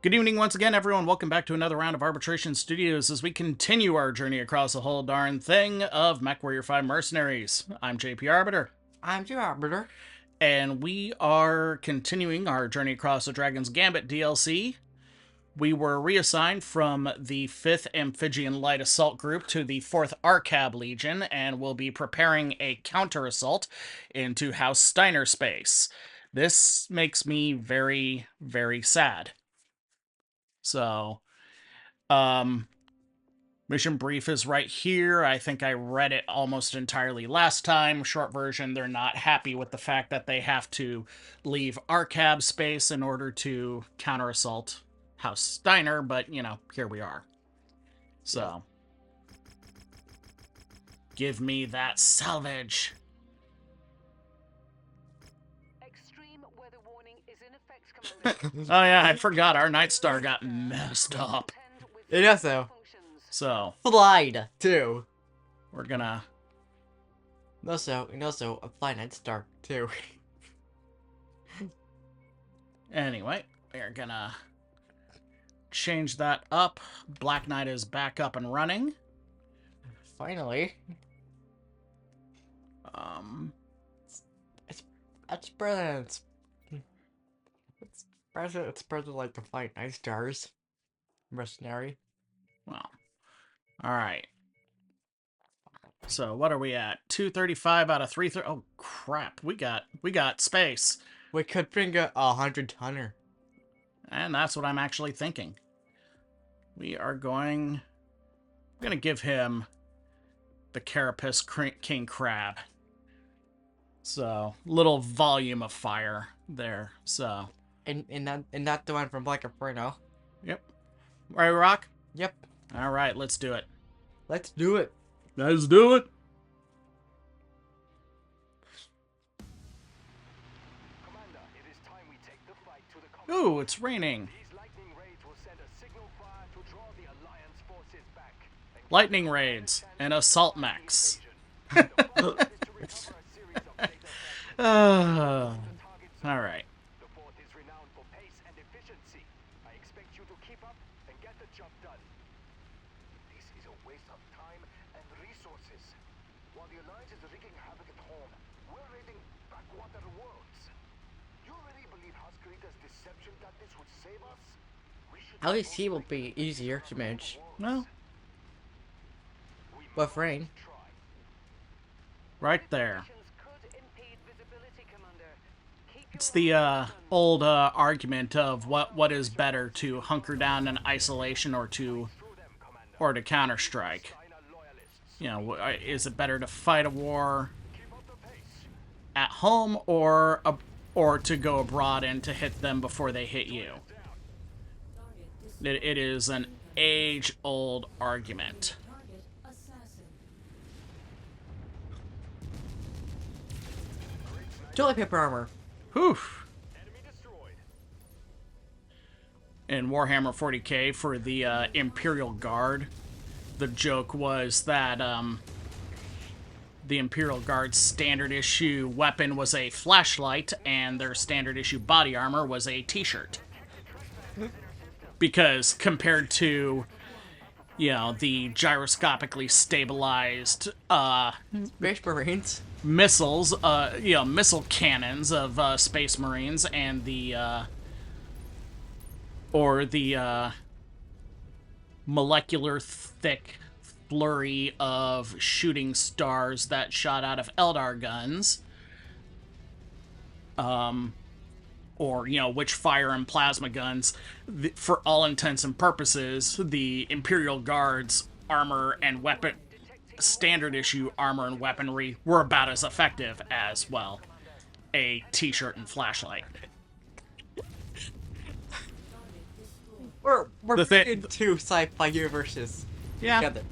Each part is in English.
Good evening once again, everyone. Welcome back to another round of Arbitration Studios as we continue our journey across the whole darn thing of MechWarrior 5 Mercenaries. I'm JP Arbiter. I'm your Arbiter. And we are continuing our journey across the Dragon's Gambit DLC. We were reassigned from the 5th Amphegian Light Assault Group to the 4th Arkab Legion, and will be preparing a counter-assault into House Steiner space. This makes me very, very sad. So, mission brief is right here. I think I read it almost entirely last time. Short version, they're not happy with the fact that they have to leave Arkab space in order to counter-assault House Steiner, but, you know, here we are. So, give me that salvage. Extreme weather warning is in effect, Commander. Oh yeah, I forgot our Night Star got messed up. It does though. So, Flied too. we're gonna... And also a fly Night Star too. Anyway, we're gonna change that up. Black Knight is back up and running. Finally. It's brilliant. It's better like the flight Night Stars. Mercenary. Well, alright. So, what are we at? 235 out of 330. Oh, crap. We got space. We could bring a 100-tonner. And that's what I'm actually thinking. We are going... I'm gonna give him the Carapace King Crab. So, little volume of fire there. So, And not the one from Black Inferno. yep. Right, Rock? Yep. Alright, let's do it. Let's do it. Let's do it. Commander, it is time we take the fight to the Ooh, it's raining. These lightning raids will send a signal fire to draw the Alliance forces back. And Lightning raids and assault mechs. Alright. The fourth is renowned for pace and efficiency. I expect you to keep up and get the job done. This is a waste of time and resources. While the Alliance is wreaking havoc at home, we're raiding backwater worlds. You really believe Huskarita's deception tactics would save us? We should At least he will be easier to manage. Well, With rain. try. right there. Could impede visibility, Commander. Keep It's the old argument of what is better, to hunker down in isolation or to counter strike. You know, is it better to fight a war at home or to go abroad and to hit them before they hit you? It is an age-old argument. Toilet paper armor. Whew. In Warhammer 40k for the Imperial Guard, the joke was that the Imperial Guard's standard issue weapon was a flashlight and their standard issue body armor was a t-shirt. Because compared to, you know, the gyroscopically stabilized Space Marines. missiles, you know, missile cannons of Space Marines and the molecular thick flurry of shooting stars that shot out of Eldar guns, or, you know, which fire and plasma guns. For all intents and purposes, the Imperial Guard's armor and weapon, standard issue armor and weaponry, were about as effective as, well, a t-shirt and flashlight. We're The in two sci-fi universes Yeah. together.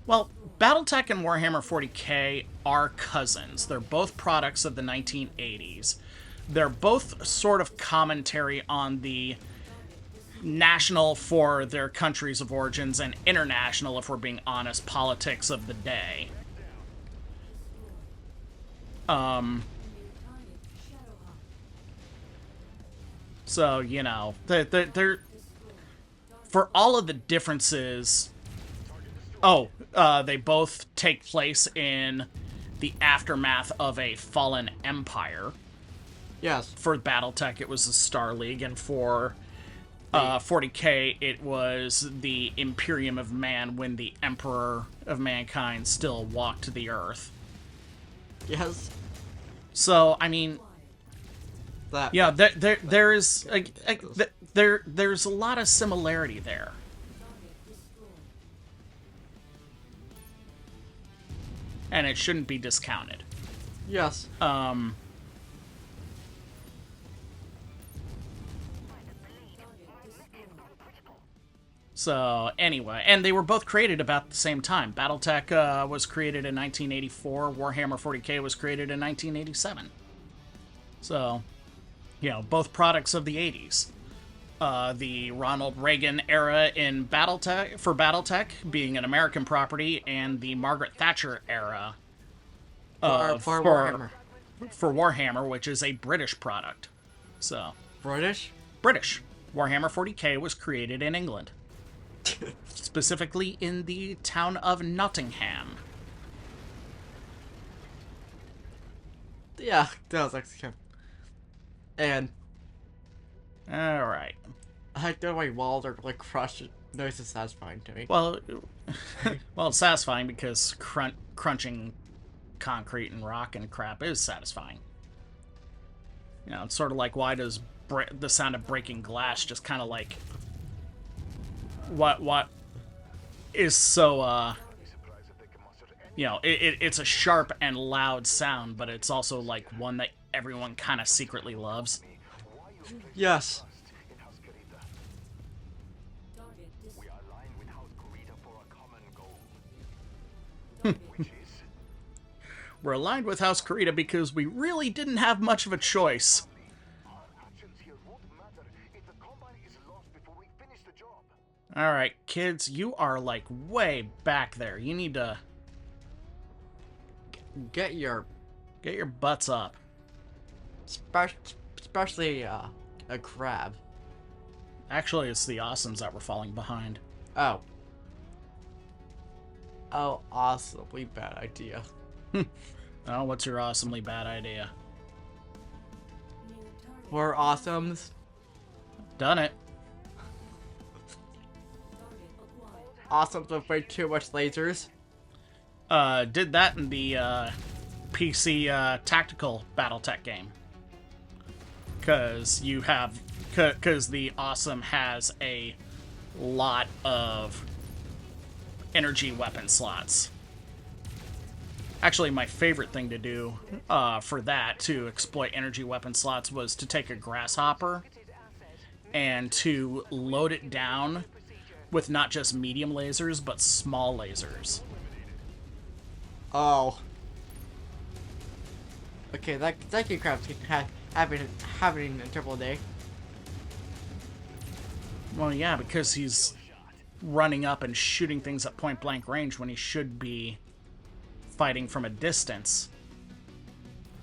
Well, Battletech and Warhammer 40k are cousins. They're both products of the 1980s. They're both sort of commentary on the national for their countries of origins and international, if we're being honest, politics of the day. So, you know, they're for all of the differences. Oh, they both take place in the aftermath of a fallen empire. Yes. For BattleTech, it was the Star League, and for 40K, it was the Imperium of Man when the Emperor of Mankind still walked the Earth. Yes. So, I mean, That. yeah, there's a lot of similarity there. And it shouldn't be discounted. Yes. So, anyway, and they were both created about the same time. BattleTech was created in 1984, Warhammer 40K was created in 1987. So, you know, both products of the 80s. The Ronald Reagan era in for BattleTech being an American property, and the Margaret Thatcher era For Warhammer. for Warhammer, which is a British product. So, British? British. Warhammer 40K was created in England. Specifically in the town of Nottingham. Yeah, that was actually kind of... And Alright. I like the way walls are like crushed. Noise is satisfying to me. Well, it's satisfying because crunching concrete and rock and crap is satisfying. You know, it's sort of like, why does the sound of breaking glass just kind of like... What is so, you know, it's a sharp and loud sound, but it's also like one that everyone kind of secretly loves. Yes. We are aligned with House Kurita for a common goal. Which is We're aligned with House Kurita because we really didn't have much of a choice. our actions here won't matter if the combine is lost before we finish the job. Alright, kids, you are like way back there. You need to Get your... get your butts up. Especially a crab. Actually, it's the awesomes that were falling behind. Oh. Oh, awesomely bad idea. Oh, what's your awesomely bad idea? We're awesomes. Done it. Awesomes with way too much lasers. Did that in the PC tactical BattleTech game. Because the awesome has a lot of energy weapon slots. Actually, my favorite thing to do for that, to exploit energy weapon slots, was to take a grasshopper and to load it down with not just medium lasers, but small lasers. Oh. Okay, that kid crab's having a terrible day. Well, yeah, because he's running up and shooting things at point blank range when he should be fighting from a distance.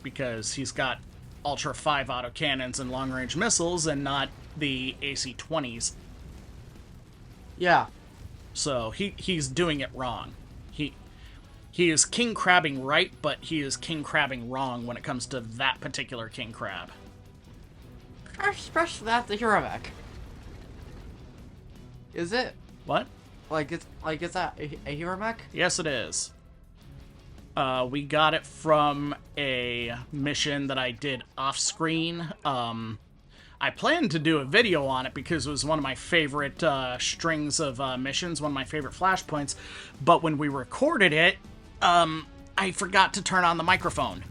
Because he's got Ultra 5 autocannons and long range missiles and not the AC-20s. Yeah. So he's doing it wrong. He is king crabbing right, but he is king crabbing wrong when it comes to that particular king crab. Especially that the hero mech. Is it? What? Is that a hero mech? Yes, it is. We got it from a mission that I did off-screen. I planned to do a video on it because it was one of my favorite strings of missions, one of my favorite flashpoints. But when we recorded it, I forgot to turn on the microphone.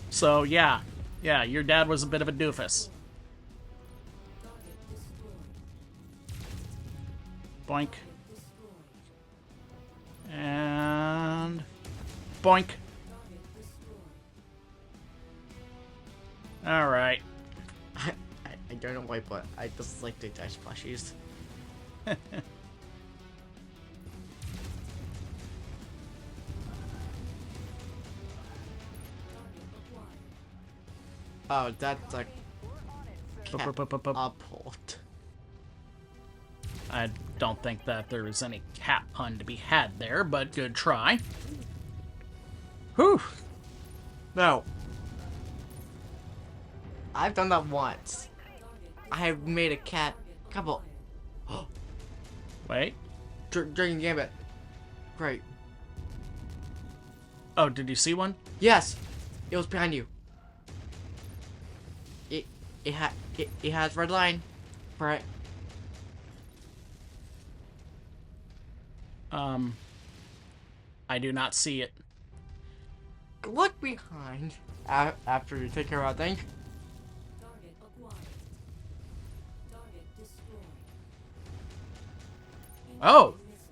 So, yeah, your dad was a bit of a doofus. Boink. And... boink. Alright. I don't know why, but I just like the dash plushies. Oh, that's a Up, up, up, up, up. catapult. I don't think that there's any cat pun to be had there, but good try. Whew. No. I've done that once. I have made a cat couple. Wait. Dragon Gambit. Great. Oh, did you see one? Yes, it was behind you. It has red line. Right. I do not see it. Look behind. After you take care of that thing. Target acquired. Target destroyed. Oh! Missile.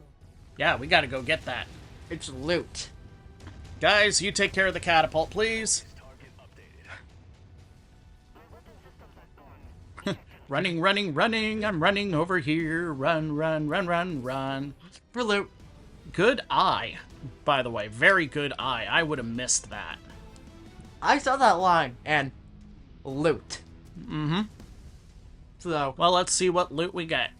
Yeah, we gotta go get that. It's loot. Guys, you take care of the catapult, please. Target updated. Running, running, running. I'm running over here. Run, run, run, run, run. For loot. Good eye, by the way. Very good eye. I would have missed that. I saw that line and loot. Mm-hmm. So, Well, let's see what loot we get.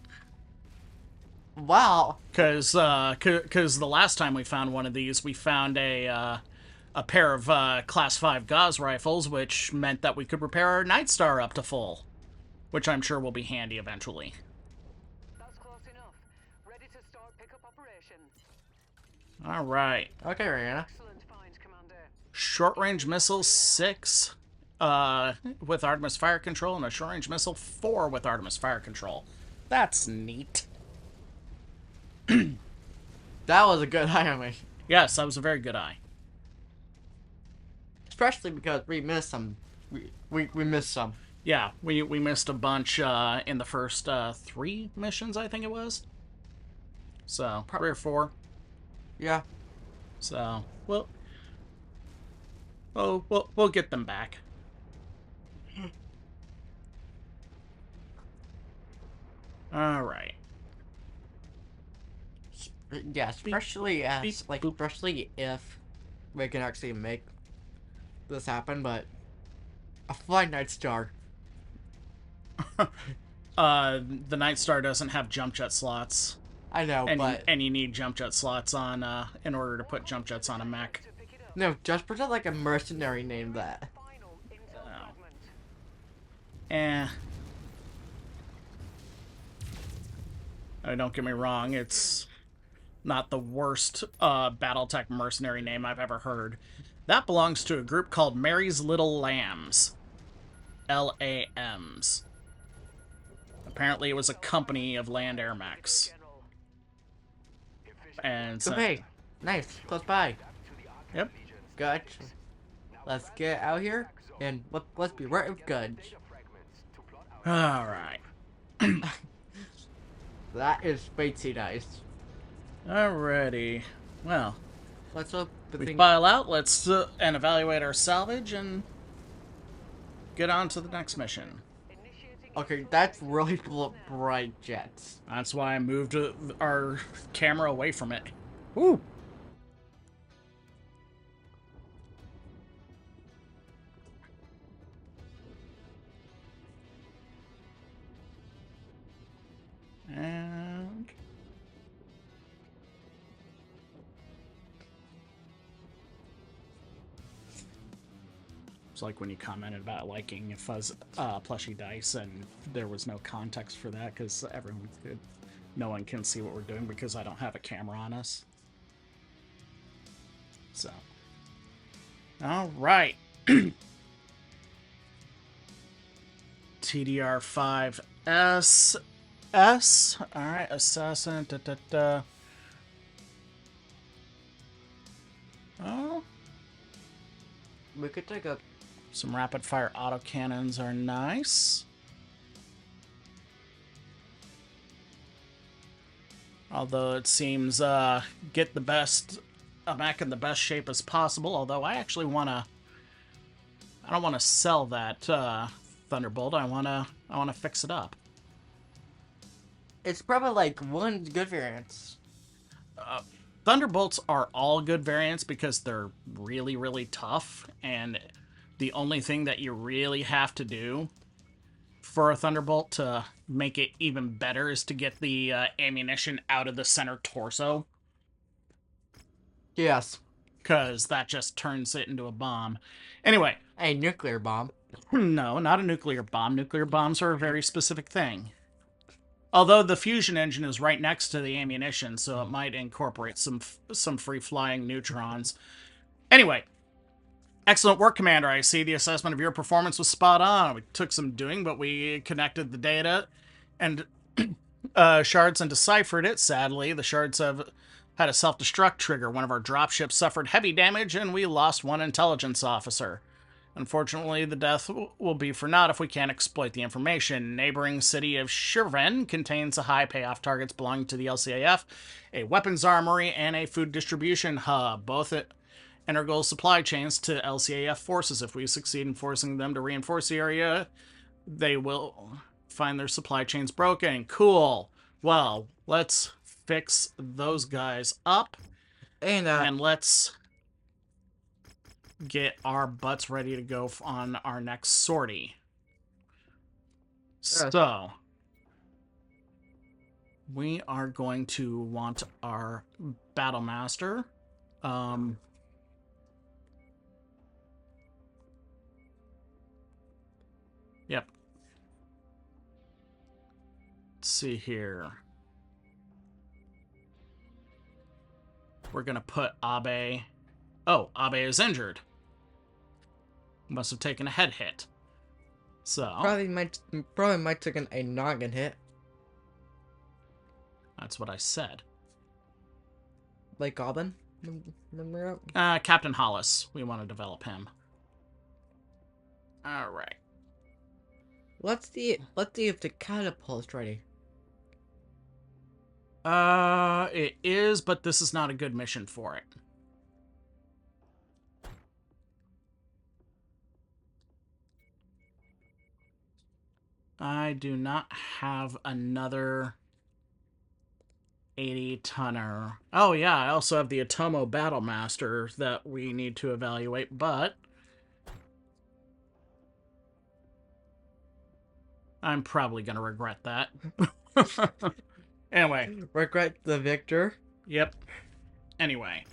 wow. Because the last time we found one of these, we found a pair of Class 5 Gauss rifles, which meant that we could repair our Night Star up to full. Which I'm sure will be handy eventually. That's close enough. Ready to start pickup operations. Alright. Okay, Rihanna. Excellent find, Commander. Short-range missile 6 with Artemis Fire Control, and a short-range missile 4 with Artemis Fire Control. That's neat. That was a good eye on me. Yes, that was a very good eye. Especially because we missed some. We missed some. Yeah, we missed a bunch in the first 3 missions, I think it was. So, 3 or 4. Yeah. So, we'll get them back. All right. Yeah, especially as beep, like boop. especially if we can actually make this happen, but a flying Night Star. The Night Star doesn't have jump jet slots, I know, but and you need jump jet slots on in order to put jump jets on a mech. To pick it up. no, just pretend like a mercenary named that. Final intel fragment. Eh. Oh, don't get me wrong, it's not the worst Battletech mercenary name I've ever heard. That belongs to a group called Mary's Little Lambs. LAMs. Apparently it was a company of land air mechs. General. And So so, hey, nice, close by. yep. Good. Let's get out here and let's be right with Gudge. Alright. That is fatey nice. Alrighty. Well, Let's hope the we thing. file out, let's and evaluate our salvage and get on to the next mission. Initiating Okay, that's really bright jets. That's why I moved our camera away from it. Ooh. And it's like when you commented about liking fuzz plushy dice, and there was no context for that because no one can see what we're doing because I don't have a camera on us. So, all right. TDR5S. All right, assassin. Oh, We could take a. some rapid fire autocannons are nice. Although it seems get the best mech in the best shape as possible. Although I actually I don't want to sell that Thunderbolt. I wanna fix it up. It's probably like one good variance. Thunderbolts are all good variants because they're really, really tough, and the only thing that you really have to do for a Thunderbolt to make it even better is to get the ammunition out of the center torso, Yes. because that just turns it into a bomb. Anyway, A nuclear bomb. no, not a nuclear bomb. Nuclear bombs are a very specific thing. Although the fusion engine is right next to the ammunition, so it might incorporate some free-flying neutrons. Anyway, excellent work, Commander. I see the assessment of your performance was spot on. We took some doing, but we connected the data and shards and deciphered it. Sadly, the shards have had a self-destruct trigger. One of our dropships suffered heavy damage, and we lost one intelligence officer. Unfortunately, the death will be for naught if we can't exploit the information. Neighboring city of Shirvan contains a high payoff targets belonging to the LCAF, a weapons armory, and a food distribution hub, both integral supply chains to LCAF forces. If we succeed in forcing them to reinforce the area, they will find their supply chains broken. Cool. Well, let's fix those guys up, and let's get our butts ready to go on our next sortie. So, we are going to want our Battle Master. Yep. Let's see here. We're going to put Abe. Oh, Abe is injured. Must have taken a head hit. So Probably might taken a noggin hit. that's what I said. Like Goblin? Remember that? Captain Hollis. We want to develop him. All right. Let's see if the catapult's ready. It is, but this is not a good mission for it. I do not have another 80-tonner. Oh, yeah, I also have the Atomo Battle Master that we need to evaluate, but I'm probably going to regret that. Anyway. Regret the victor? Yep. Anyway.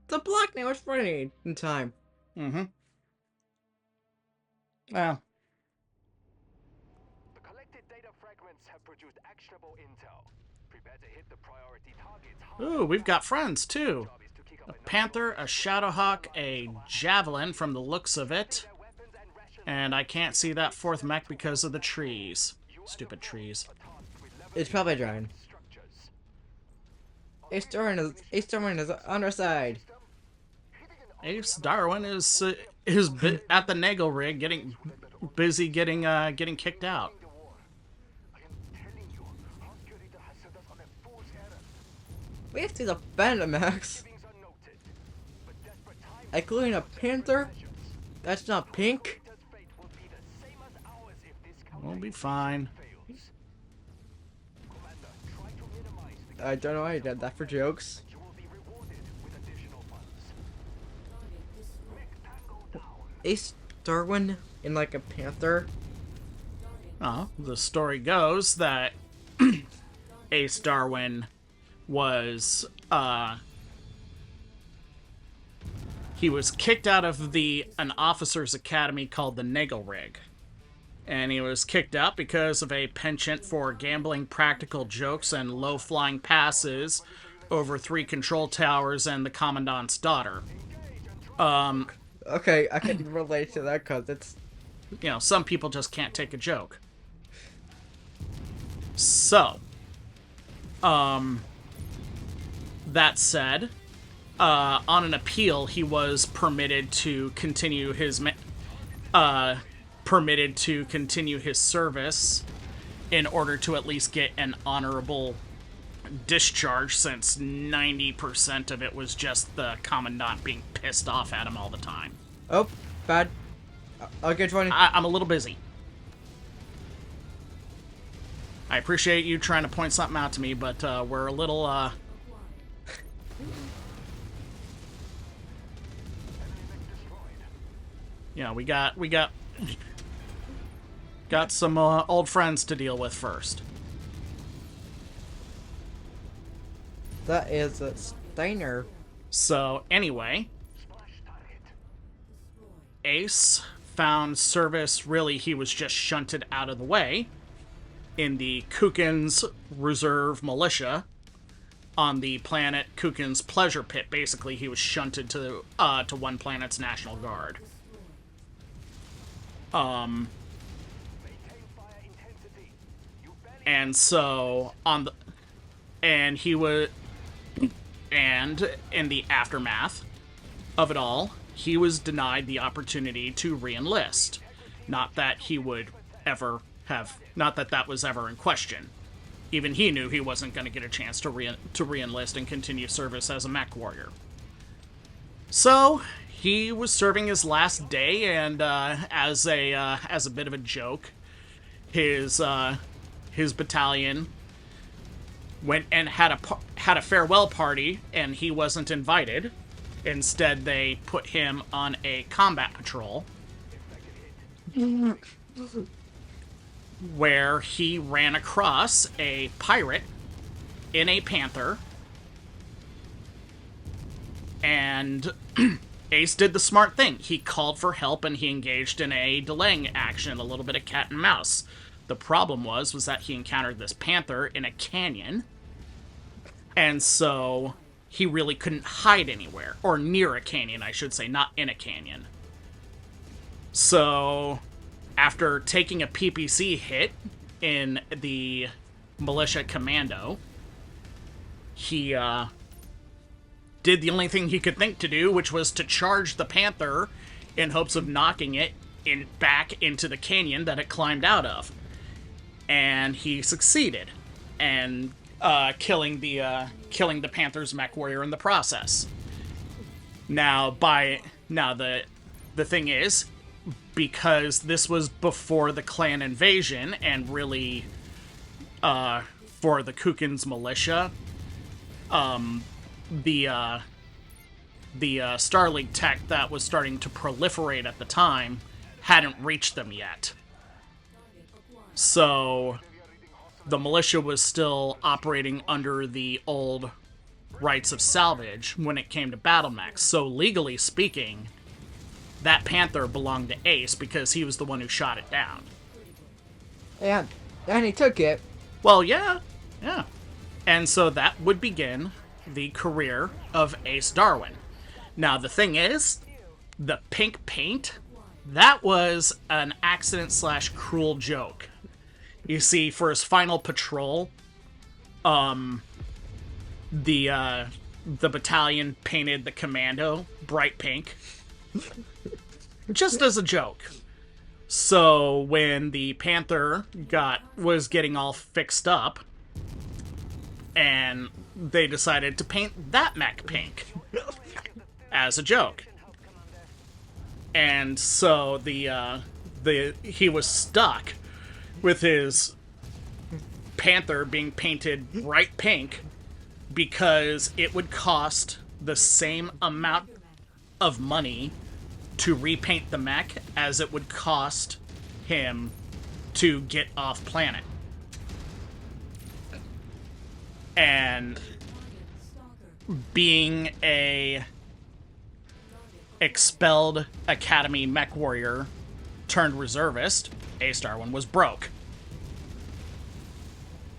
The block now is ready in time. Mm-hmm. Well. The collected data fragments have produced actionable intel. Prepare to hit the priority targets. Ooh, we've got friends, too. A Panther, a Shadowhawk, a Javelin from the looks of it. And I can't see that fourth mech because of the trees. Stupid trees. It's probably a dragon. Ace Darwin is on our side. Ace Darwin is at the Nagel rig, getting busy getting kicked out. We have to defend the Max. Including a Panther? That's not pink? We'll be fine. I don't know why I did that for jokes. Ace Darwin in like a Panther? The story goes that Ace Darwin was he was kicked out of an officer's academy called the Nagel Rig. And he was kicked out because of a penchant for gambling practical jokes and low-flying passes over 3 control towers and the Commandant's daughter. Okay, I can relate to that because it's... You know, some people just can't take a joke. So, that said, on an appeal, he was permitted to continue his service in order to at least get an honorable discharge, since 90% of it was just the Commandant being pissed off at him all the time. Oh, bad. I'll get 20. I'm a little busy. I appreciate you trying to point something out to me, but we're a little you know, got some old friends to deal with first. That is a Steiner. So anyway, Ace found service. Really, he was just shunted out of the way in the Kukin's Reserve Militia on the planet Kukin's Pleasure Pit. Basically, he was shunted to one planet's National Guard. And so and in the aftermath of it all, he was denied the opportunity to re-enlist. Not that that was ever in question. Even he knew he wasn't going to get a chance to re-enlist and continue service as a mech warrior. So he was serving his last day, and as a bit of a joke, his battalion went and had a farewell party, and he wasn't invited. Instead, they put him on a combat patrol where he ran across a pirate in a Panther, and Ace did the smart thing. He called for help, and he engaged in a delaying action, a little bit of cat and mouse. The problem was that he encountered this Panther in a canyon, and so he really couldn't hide anywhere. Or near a canyon, I should say, not in a canyon. So, after taking a PPC hit in the militia commando, he did the only thing he could think to do, which was to charge the Panther in hopes of knocking it back into the canyon that it climbed out of. And he succeeded, and killing the Panther's mech warrior in the process. Now the thing is, because this was before the clan invasion, and really for the Kukin's militia, the Star League tech that was starting to proliferate at the time hadn't reached them yet. So the militia was still operating under the old rights of salvage when it came to battle mechs. So legally speaking, that Panther belonged to Ace because he was the one who shot it down. And he took it. Well, yeah. And so that would begin the career of Ace Darwin. Now, the thing is, the pink paint, that was an accident/cruel joke. You see, for his final patrol, the battalion painted the commando bright pink, just as a joke. So when the Panther was getting all fixed up, and they decided to paint that mech pink as a joke, and so he was stuck with his Panther being painted bright pink because it would cost the same amount of money to repaint the mech as it would cost him to get off planet. And being a expelled Academy mech warrior turned reservist, Ace Darwin was broke.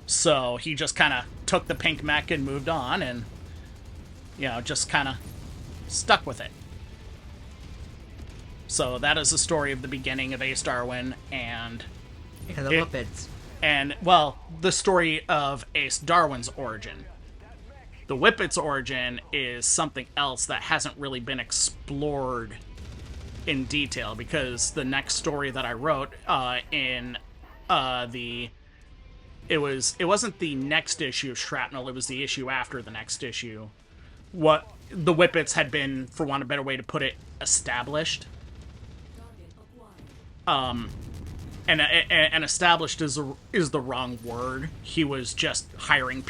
So he just kind of took the pink mech and moved on, and, just kind of stuck with it. So that is the story of the beginning of Ace Darwin and the Whippets. And, well, the story of Ace Darwin's origin. The Whippets' origin is something else that hasn't really been explored in detail, because the next story that I wrote it wasn't the next issue of Shrapnel, it was the issue after the next issue. What the Whippets had been, for want of a better way to put it, established. And established is the wrong word. He was just hiring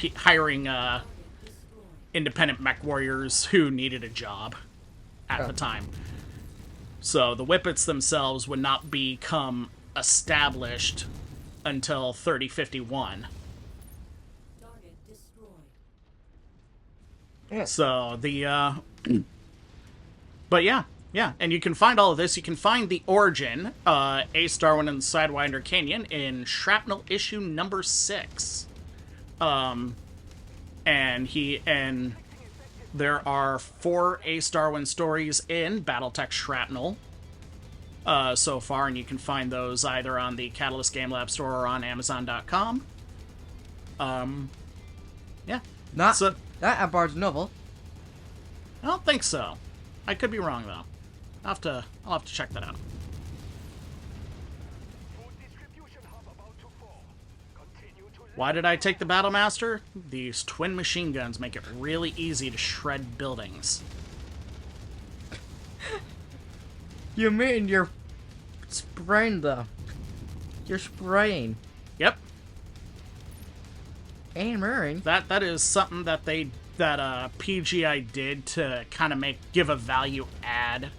independent mech warriors who needed a job at the time. So the Whippets themselves would not become established until 3051. Target destroyed. Yeah. So the but yeah, and you can find all of this. You can find the origin, Ace Darwin and the Sidewinder Canyon in Shrapnel issue number 6. And there are 4 Ace Darwin stories in Battletech Shrapnel so far, and you can find those either on the Catalyst Game Lab store or on Amazon.com. Yeah. Not So, that at Barnes Noble. I don't think so. I could be wrong though. I'll have to check that out. Food distribution hub about to fall. Continue to Why did I take the Battlemaster? These twin machine guns make it really easy to shred buildings. You mean you're spraying them? You're spraying Yep, and murdering. that is something that PGI did to kind of give a value add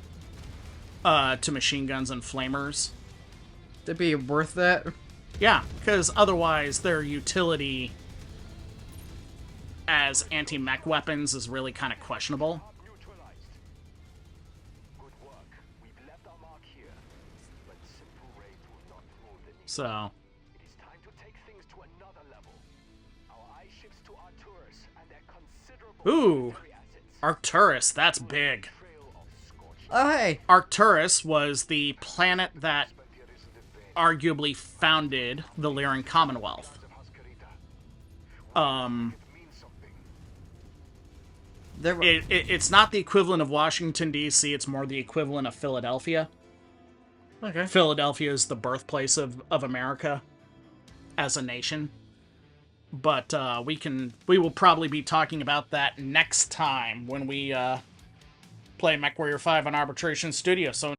to machine guns and flamers. To be worth that. Yeah, because otherwise their utility as anti-mech weapons is really kind of questionable. neutralized. Good work. We've left our mark here. But simple raids will not move the needle. So, It is time to take things to another level. Our eye shifts to Arcturus and their considerable ooh, military assets. Arcturus, that's big. Trail of scorched Oh hey, Arcturus was the planet that here isn't in vain. arguably founded the Lyran Commonwealth. Of Huskarita. Um, It means something. there. it's not the equivalent of Washington, D.C., it's more the equivalent of Philadelphia. Okay. Philadelphia is the birthplace of America as a nation. But we will probably be talking about that next time when we play MechWarrior 5 on Arbitration Studio. So